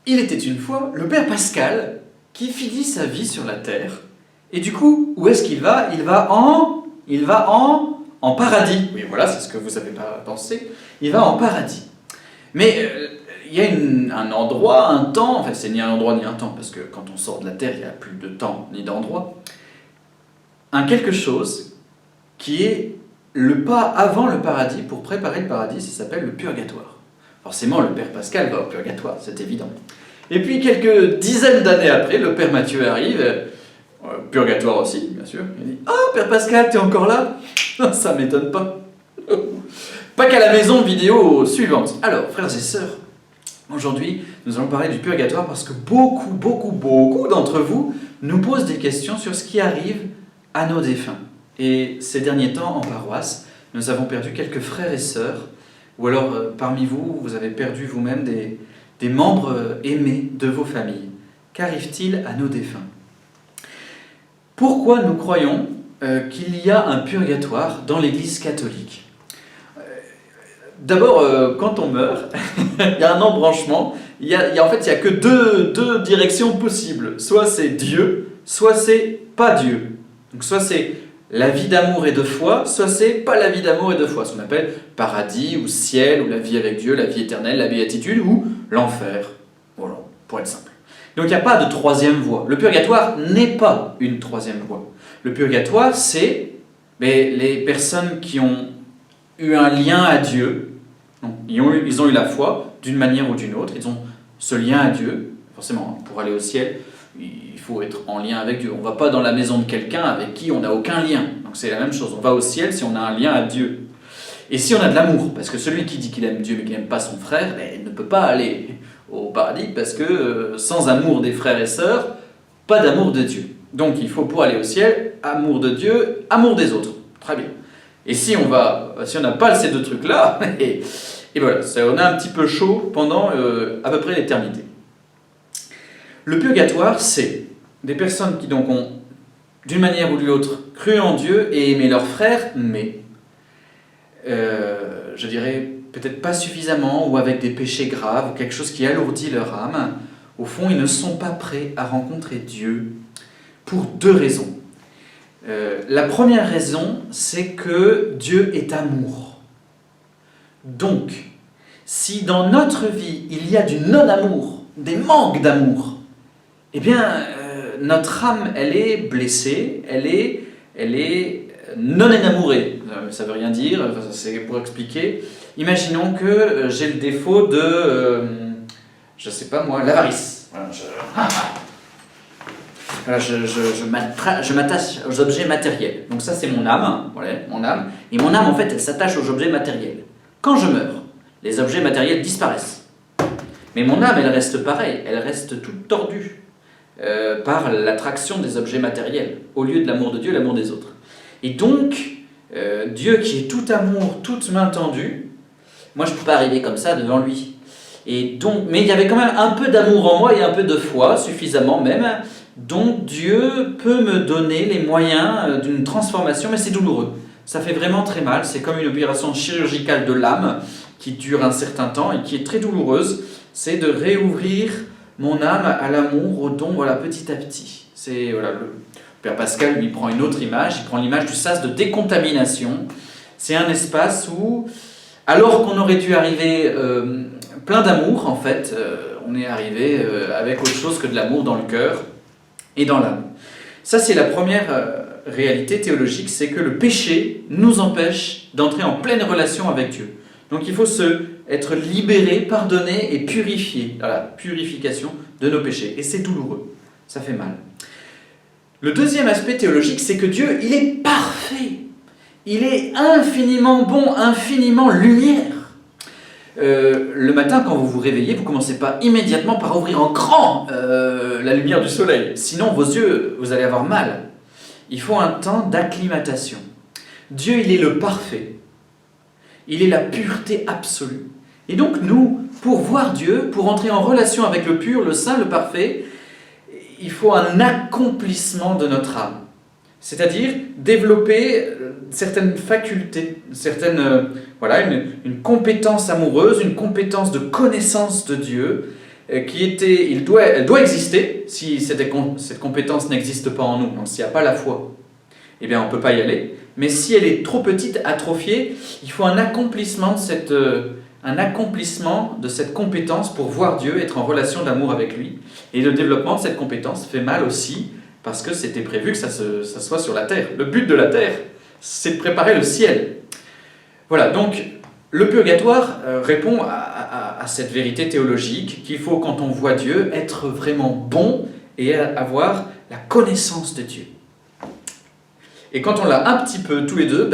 Il était une fois le père Pascal qui finit sa vie sur la terre. Et du coup, où est-ce qu'il va? En paradis. Oui, voilà, c'est ce que vous n'avez pas pensé. Il va en paradis. Mais il y a un endroit, un temps, enfin c'est ni un endroit ni un temps, parce que quand on sort de la terre, il n'y a plus de temps ni d'endroit. Un quelque chose qui est le pas avant le paradis, pour préparer le paradis, ça s'appelle le purgatoire. Forcément, le père Pascal va au purgatoire, c'est évident. Et puis, quelques dizaines d'années après, le père Mathieu arrive, purgatoire aussi, bien sûr. Il dit « Oh, père Pascal, t'es encore là ?» Ça m'étonne pas. Pas qu'à la maison, vidéo suivante. Alors, frères et sœurs, aujourd'hui, nous allons parler du purgatoire parce que beaucoup d'entre vous nous posent des questions sur ce qui arrive à nos défunts. Et ces derniers temps, en paroisse, nous avons perdu quelques frères et sœurs, ou alors parmi vous, vous avez perdu vous-même des membres aimés de vos familles. Qu'arrive-t-il à nos défunts? Pourquoi nous croyons qu'il y a un purgatoire dans l'Église catholique? D'abord, quand on meurt, il y a un embranchement. En fait, il n'y a que deux directions possibles. Soit c'est Dieu, soit c'est pas Dieu. Donc soit c'est la vie d'amour et de foi, soit c'est pas la vie d'amour et de foi, ce qu'on appelle paradis ou ciel, ou la vie avec Dieu, la vie éternelle, la béatitude, ou l'enfer. Voilà, pour être simple. Donc il n'y a pas de troisième voie. Le purgatoire n'est pas une troisième voie. Le purgatoire, c'est les personnes qui ont eu un lien à Dieu. Donc, ils ont eu la foi d'une manière ou d'une autre, ils ont ce lien à Dieu. Forcément, pour aller au ciel, il faut être en lien avec Dieu. On ne va pas dans la maison de quelqu'un avec qui on n'a aucun lien. Donc c'est la même chose, on va au ciel si on a un lien à Dieu. Et si on a de l'amour, parce que celui qui dit qu'il aime Dieu mais qui n'aime pas son frère, il ne peut pas aller au paradis, parce que sans amour des frères et sœurs, pas d'amour de Dieu. Donc il faut, pour aller au ciel, amour de Dieu, amour des autres. Très bien. Et si on n'a pas ces deux trucs-là, et voilà, on a un petit peu chaud pendant à peu près l'éternité. Le purgatoire, c'est des personnes qui donc ont, d'une manière ou d'une autre, cru en Dieu et aimé leurs frères, mais, je dirais, peut-être pas suffisamment, ou avec des péchés graves, ou quelque chose qui alourdit leur âme. Au fond, ils ne sont pas prêts à rencontrer Dieu pour deux raisons. La première raison, c'est que Dieu est amour. Donc, si dans notre vie, il y a du non-amour, des manques d'amour, eh bien, notre âme, elle est blessée, elle est non énamourée. Ça ne veut rien dire, c'est pour expliquer. Imaginons que j'ai le défaut de, je ne sais pas moi, l'avarice. Voilà, je m'attache aux objets matériels. Donc ça, c'est mon âme, voilà, mon âme. Et mon âme, en fait, elle s'attache aux objets matériels. Quand je meurs, les objets matériels disparaissent. Mais mon âme, elle reste pareille, elle reste toute tordue par l'attraction des objets matériels, au lieu de l'amour de Dieu, l'amour des autres. Et donc, Dieu qui est tout amour, toute main tendue, moi je ne peux pas arriver comme ça devant lui. Et donc, mais il y avait quand même un peu d'amour en moi et un peu de foi, suffisamment même. Donc Dieu peut me donner les moyens d'une transformation, mais c'est douloureux. Ça fait vraiment très mal, c'est comme une opération chirurgicale de l'âme qui dure un certain temps et qui est très douloureuse. C'est de réouvrir mon âme à l'amour, au don, voilà, petit à petit. C'est, voilà, le Père Pascal lui prend une autre image, il prend l'image du sas de décontamination. C'est un espace où, alors qu'on aurait dû arriver plein d'amour, en fait, on est arrivé avec autre chose que de l'amour dans le cœur et dans l'âme. Ça, c'est la première réalité théologique, c'est que le péché nous empêche d'entrer en pleine relation avec Dieu. Donc il faut être libéré, pardonné et purifié. Voilà, purification de nos péchés. Et c'est douloureux, ça fait mal. Le deuxième aspect théologique, c'est que Dieu, il est parfait. Il est infiniment bon, infiniment lumière. Le matin, quand vous vous réveillez, vous ne commencez pas immédiatement par ouvrir en grand la lumière du soleil. Sinon, vos yeux, vous allez avoir mal. Il faut un temps d'acclimatation. Dieu, il est le parfait. Il est la pureté absolue. Et donc nous, pour voir Dieu, pour entrer en relation avec le pur, le saint, le parfait, il faut un accomplissement de notre âme. C'est-à-dire développer certaines facultés, une compétence amoureuse, une compétence de connaissance de Dieu, elle doit exister si cette compétence n'existe pas en nous. Donc s'il n'y a pas la foi, eh bien on ne peut pas y aller. Mais si elle est trop petite, atrophiée, il faut un accomplissement de cette compétence pour voir Dieu, être en relation d'amour avec lui. Et le développement de cette compétence fait mal aussi, parce que c'était prévu que ça soit sur la terre. Le but de la terre, c'est de préparer le ciel. Voilà, donc le purgatoire répond à cette vérité théologique qu'il faut, quand on voit Dieu, être vraiment bon et avoir la connaissance de Dieu. Et quand on l'a un petit peu tous les deux,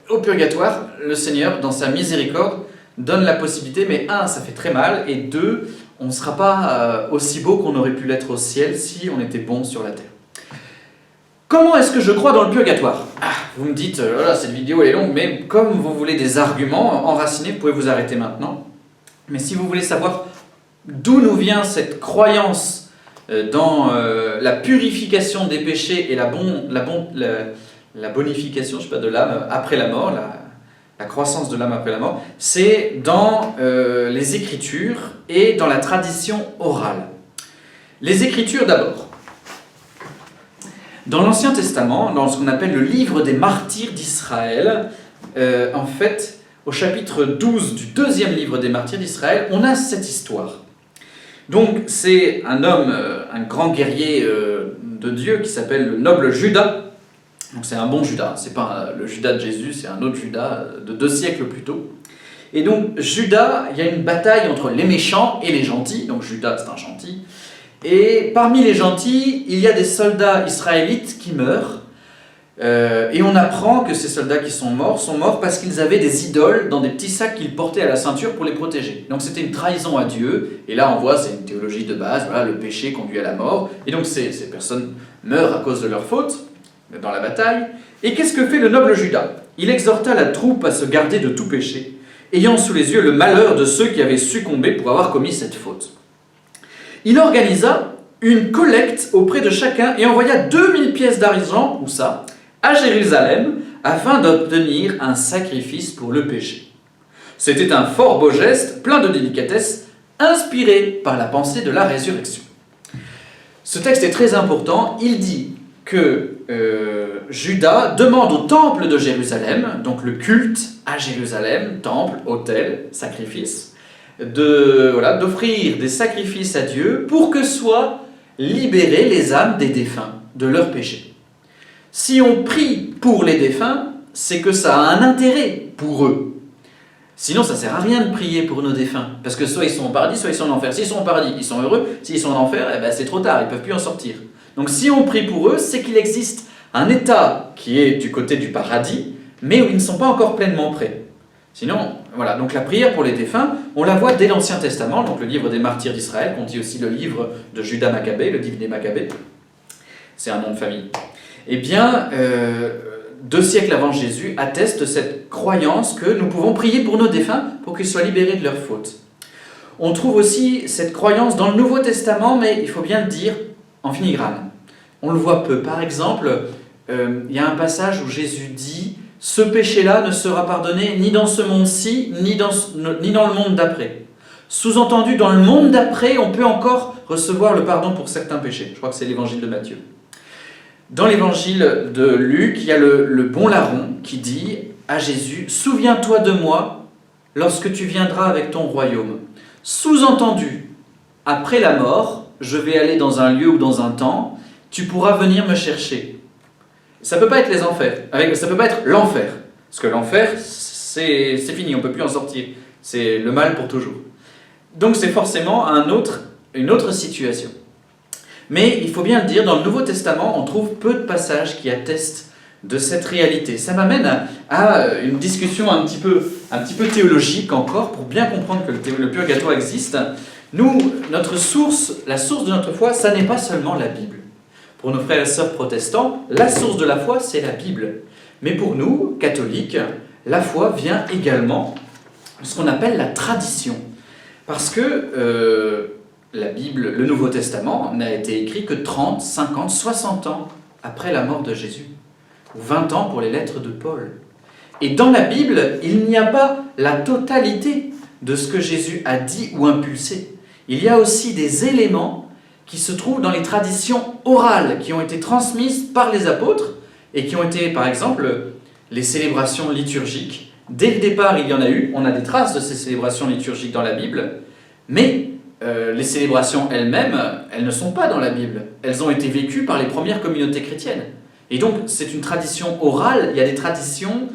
au purgatoire, le Seigneur, dans sa miséricorde, donne la possibilité, mais un, ça fait très mal, et deux, on ne sera pas aussi beau qu'on aurait pu l'être au ciel si on était bon sur la terre. Comment est-ce que je crois dans le purgatoire ? Vous me dites, cette vidéo elle est longue, mais comme vous voulez des arguments enracinés, vous pouvez vous arrêter maintenant. Mais si vous voulez savoir d'où nous vient cette croyance dans la purification des péchés et la bonification, de l'âme après la mort, la croissance de l'âme après la mort, c'est dans les Écritures et dans la tradition orale. Les Écritures d'abord. Dans l'Ancien Testament, dans ce qu'on appelle le livre des martyrs d'Israël, en fait, au chapitre 12 du deuxième livre des martyrs d'Israël, on a cette histoire. Donc c'est un homme, un grand guerrier de Dieu qui s'appelle le noble Judas. Donc c'est un bon Judas, c'est pas le Judas de Jésus, c'est un autre Judas de 2 siècles plus tôt. Et donc Judas, il y a une bataille entre les méchants et les gentils, donc Judas c'est un gentil. Et parmi les gentils, il y a des soldats israélites qui meurent. Et on apprend que ces soldats qui sont morts parce qu'ils avaient des idoles dans des petits sacs qu'ils portaient à la ceinture pour les protéger. Donc c'était une trahison à Dieu. Et là on voit, c'est une théologie de base, voilà, le péché conduit à la mort. Et donc ces personnes meurent à cause de leur faute dans la bataille. Et qu'est-ce que fait le noble Judas ? Il exhorta la troupe à se garder de tout péché, ayant sous les yeux le malheur de ceux qui avaient succombé pour avoir commis cette faute. Il organisa une collecte auprès de chacun et envoya 2000 pièces d'argent, à Jérusalem, afin d'obtenir un sacrifice pour le péché. C'était un fort beau geste, plein de délicatesse, inspiré par la pensée de la résurrection. Ce texte est très important. Il dit que Judas demande au temple de Jérusalem, donc le culte à Jérusalem, temple, autel, sacrifice, d'offrir des sacrifices à Dieu pour que soient libérées les âmes des défunts de leurs péchés. Si on prie pour les défunts, c'est que ça a un intérêt pour eux. Sinon, ça ne sert à rien de prier pour nos défunts, parce que soit ils sont au paradis, soit ils sont en enfer. S'ils sont au paradis, ils sont heureux. S'ils sont en enfer, c'est trop tard, ils ne peuvent plus en sortir. Donc si on prie pour eux, c'est qu'il existe un état qui est du côté du paradis, mais où ils ne sont pas encore pleinement prêts. Sinon, voilà, donc la prière pour les défunts, on la voit dès l'Ancien Testament, donc le livre des martyrs d'Israël, qu'on dit aussi le livre de Judas Maccabée, le livre des Maccabées, c'est un nom de famille. Eh bien, 2 siècles avant Jésus, atteste cette croyance que nous pouvons prier pour nos défunts pour qu'ils soient libérés de leurs fautes. On trouve aussi cette croyance dans le Nouveau Testament, mais il faut bien le dire, en filigrane. On le voit peu. Par exemple, il y a un passage où Jésus dit « Ce péché-là ne sera pardonné ni dans ce monde-ci, ni dans le monde d'après. » Sous-entendu, dans le monde d'après, on peut encore recevoir le pardon pour certains péchés. Je crois que c'est l'évangile de Matthieu. Dans l'évangile de Luc, il y a le bon larron qui dit à Jésus « Souviens-toi de moi lorsque tu viendras avec ton royaume. » Sous-entendu, après la mort, je vais aller dans un lieu ou dans un temps, tu pourras venir me chercher. Ça ne peut pas être les enfers, ça ne peut pas être l'enfer. Parce que l'enfer, c'est fini, on ne peut plus en sortir. C'est le mal pour toujours. Donc c'est forcément une autre situation. Mais il faut bien le dire, dans le Nouveau Testament, on trouve peu de passages qui attestent de cette réalité. Ça m'amène à une discussion un petit peu théologique encore, pour bien comprendre que le purgatoire existe. Nous, la source de notre foi, ça n'est pas seulement la Bible. Pour nos frères et sœurs protestants, la source de la foi, c'est la Bible. Mais pour nous, catholiques, la foi vient également de ce qu'on appelle la tradition. Parce que la Bible, le Nouveau Testament, n'a été écrit que 30, 50, 60 ans après la mort de Jésus. Ou 20 ans pour les lettres de Paul. Et dans la Bible, il n'y a pas la totalité de ce que Jésus a dit ou impulsé. il y a aussi des éléments qui se trouvent dans les traditions orales, qui ont été transmises par les apôtres, et qui ont été, par exemple, les célébrations liturgiques. Dès le départ, il y en a eu, on a des traces de ces célébrations liturgiques dans la Bible, mais les célébrations elles-mêmes, elles ne sont pas dans la Bible. Elles ont été vécues par les premières communautés chrétiennes. Et donc, c'est une tradition orale, il y a des traditions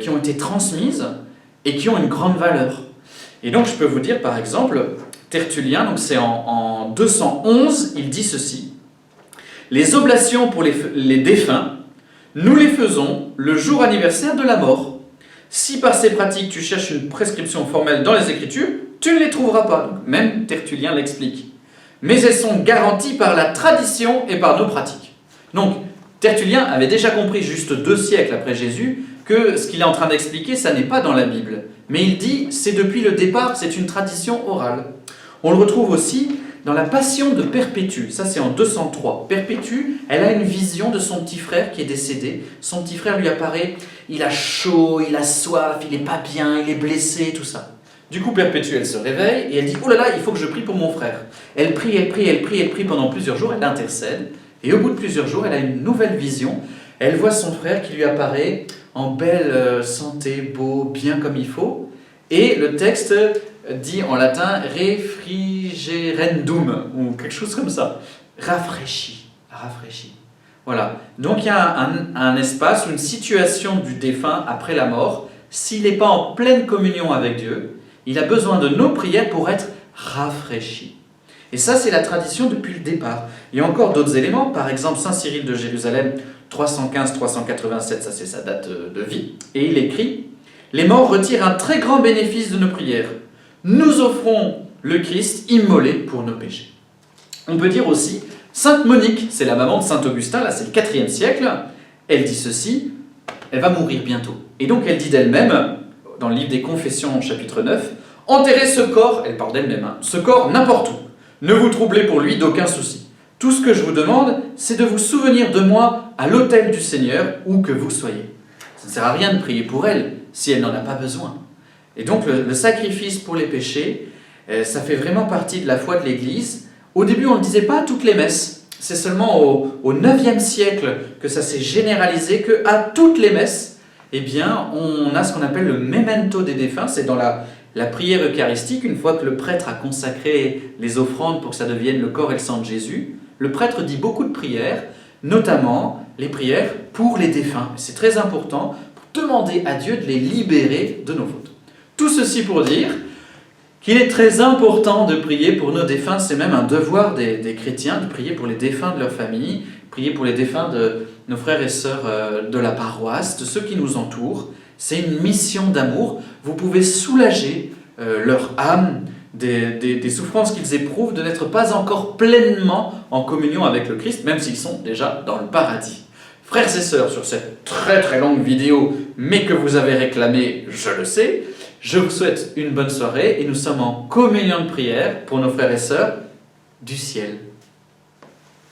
qui ont été transmises et qui ont une grande valeur. Et donc, je peux vous dire, par exemple, Tertullien, donc c'est en 211, il dit ceci. « Les oblations pour les défunts, nous les faisons le jour anniversaire de la mort. Si par ces pratiques tu cherches une prescription formelle dans les Écritures, tu ne les trouveras pas. » Donc, même Tertullien l'explique. Mais elles sont garanties par la tradition et par nos pratiques. Donc, Tertullien avait déjà compris, juste 2 siècles après Jésus, que ce qu'il est en train d'expliquer, ça n'est pas dans la Bible. Mais il dit, c'est depuis le départ, c'est une tradition orale. On le retrouve aussi dans la Passion de Perpétue. Ça, c'est en 203. Perpétue, elle a une vision de son petit frère qui est décédé. Son petit frère lui apparaît, il a chaud, il a soif, il n'est pas bien, il est blessé, tout ça. Du coup, Perpétue, elle se réveille et elle dit « Oh là là, il faut que je prie pour mon frère. » Elle prie, elle prie, elle prie, elle prie pendant plusieurs jours, elle intercède. Et au bout de plusieurs jours, elle a une nouvelle vision. Elle voit son frère qui lui apparaît en belle santé, beau, bien comme il faut. Et le texte dit en latin « refrigerendum » ou quelque chose comme ça. Rafraîchi, rafraîchi. Voilà. Donc il y a un espace ou une situation du défunt après la mort. S'il n'est pas en pleine communion avec Dieu, il a besoin de nos prières pour être rafraîchi. Et ça, c'est la tradition depuis le départ. Il y a encore d'autres éléments. Par exemple, Saint Cyril de Jérusalem, 315-387, ça c'est sa date de vie. Et il écrit « Les morts retirent un très grand bénéfice de nos prières. Nous offrons le Christ immolé pour nos péchés. » On peut dire aussi, Sainte Monique, c'est la maman de Saint Augustin, là c'est le 4e siècle, elle dit ceci, elle va mourir bientôt. Et donc elle dit d'elle-même, dans le livre des Confessions, chapitre 9, « Enterrez ce corps, elle parle d'elle-même, ce corps n'importe où. Ne vous troublez pour lui d'aucun souci. Tout ce que je vous demande, c'est de vous souvenir de moi à l'autel du Seigneur, où que vous soyez. » Ça ne sert à rien de prier pour elle, si elle n'en a pas besoin. Et donc le sacrifice pour les péchés, ça fait vraiment partie de la foi de l'Église. Au début, on ne le disait pas à toutes les messes. C'est seulement au 9e siècle que ça s'est généralisé, qu'à toutes les messes, eh bien, on a ce qu'on appelle le memento des défunts. C'est dans la prière eucharistique, une fois que le prêtre a consacré les offrandes pour que ça devienne le corps et le sang de Jésus, le prêtre dit beaucoup de prières, notamment les prières pour les défunts. C'est très important pour demander à Dieu de les libérer de nos fautes. Tout ceci pour dire qu'il est très important de prier pour nos défunts. C'est même un devoir des chrétiens de prier pour les défunts de leur famille, prier pour les défunts de nos frères et sœurs de la paroisse, de ceux qui nous entourent. C'est une mission d'amour. Vous pouvez soulager leur âme des souffrances qu'ils éprouvent de n'être pas encore pleinement en communion avec le Christ, même s'ils sont déjà dans le paradis. Frères et sœurs, sur cette très très longue vidéo, mais que vous avez réclamée, je le sais, je vous souhaite une bonne soirée et nous sommes en communion de prière pour nos frères et sœurs du ciel.